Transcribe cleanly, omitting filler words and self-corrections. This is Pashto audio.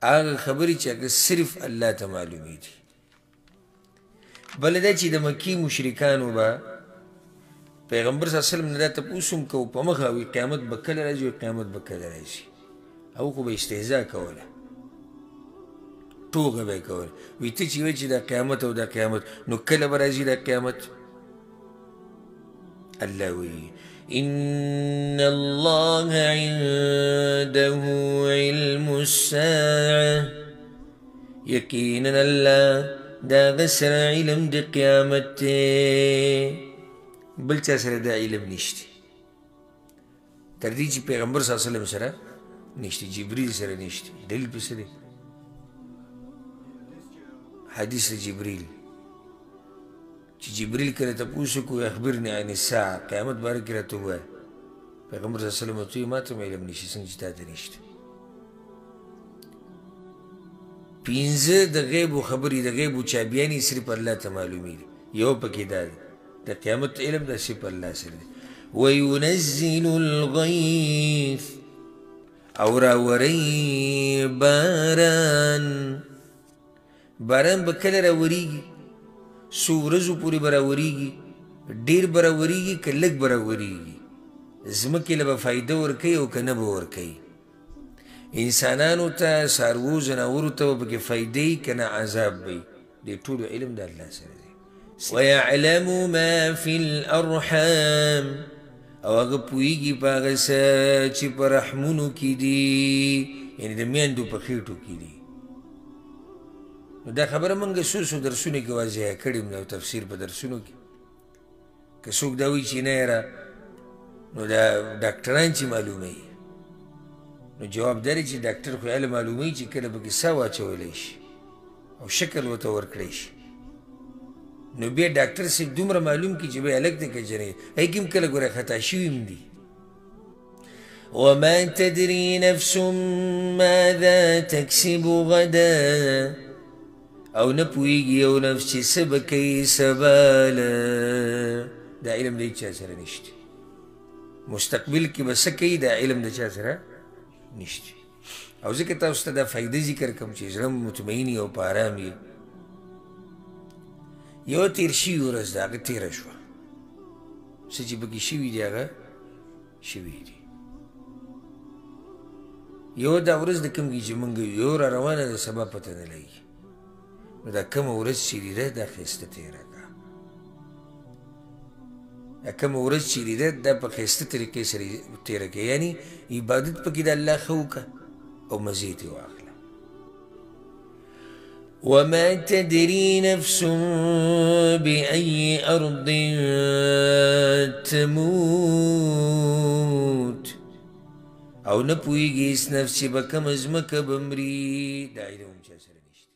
هغه خبرې چې هغه صرف الله ته معلومې دي. بله دا چې د مکې مشرکانو به پیغمبر صلی الله علیه وسلم نه دا تپوس هم کوو په مخه وي قیامت به کله راځي او قیامت به کله راځي. هغو خو به استهزا کوله، ټوغه به یې کوله، وایي ته چې وایې چې دا قیامت او دا قیامت نو کله به راځي دا قیامت؟ الله وایي إن الله عنده علم الساعة، یقینا الله دا غسر علم د قیامت بل چا سره دا علم نشته تر دې چې پیغمبر صلی الله علیه وسلم سره نشته، جبریل سره نشته. دلیل پسې دی حدیث جبریل چې جبریل کله تپوس وکړو اخبرني عن الساعة، قیامت باره کې راته ووایه. پیغمبر صلی الله علیه وسلم ورته وایي ما ته هم علم نشته څنګه چې تا ته نشته. پنځه د غیبو خبرې د غیبو چابیانې صرف الله ته معلومې دي. یو پکې دا دی د قیامت علم دا صرف الله سره دی. وینزل الغیث، او راوری باران. باران به کله راوریږي؟ څو ورځو پورې به راوریږي؟ ډېر به راوریږي که لږ به راوریږي؟ ځمکې له به فایده ورکوي او که نه به ورکوي؟ انسانانو ته څاروو ځناورو ته به پکې فایده وي که نه عذاب به وي؟ دې ټولو علم د الله سره دی. ویعلم ما فی الارحام، او هغه پوهېږي په هغه څه چې په رحمونو کې دي، یعنې د میندو په خېټو کې دي. نو دا خبره موږ څو درسونو کې واضحه کړې او تفسیر په درسونو کې. که څوک دا وایي چې نه یاره نو دا ډاکټران چې معلوموي، نو جواب دا دی چې ډاکټر خو یاله معلوموي چې کله پکې ساه واچولی شي او شکل ورته ورکړی شي، نو بیا ډاکټر صاحب دومره معلوم کړي چې بیا هلک دی که جنۍ، هغې کې هم کله ګوره خطا شوي هم دي. وما تدري نفس ماذا تکسب غدا، او نه پوهېږي یو نفس چې څه به کوي سباله. دا علم د هېچا سره نشته. مستقبل کې به څه کوي دا علم د چا سره نشته. او ځکه تاسو ته دا فایده ذکر کوم چې زړه مطمئن او په ارام یې. یو تیر شوي ورځ د هغه تېره شوه، څه چې پکې شوي دي هغه شوي دي. یو دا ورځ د کوم کې چې موږ یو را روانه د سبا پته نه لګي، نو دا کومه ورځ چې ده دا ښایسته تېره کړه. دا کومه ورځ چې ده دا په ښایسته طریقې سره تېره کړه، یعنې عبادت پکې د الله ښه وکړه او مزې ترې واخله. وما تدري نفس بأي أرض تموت، او نه پوهېږي هېڅ نفس چې به کومه ځمکه به مري. دا علم هم چا سره نشته.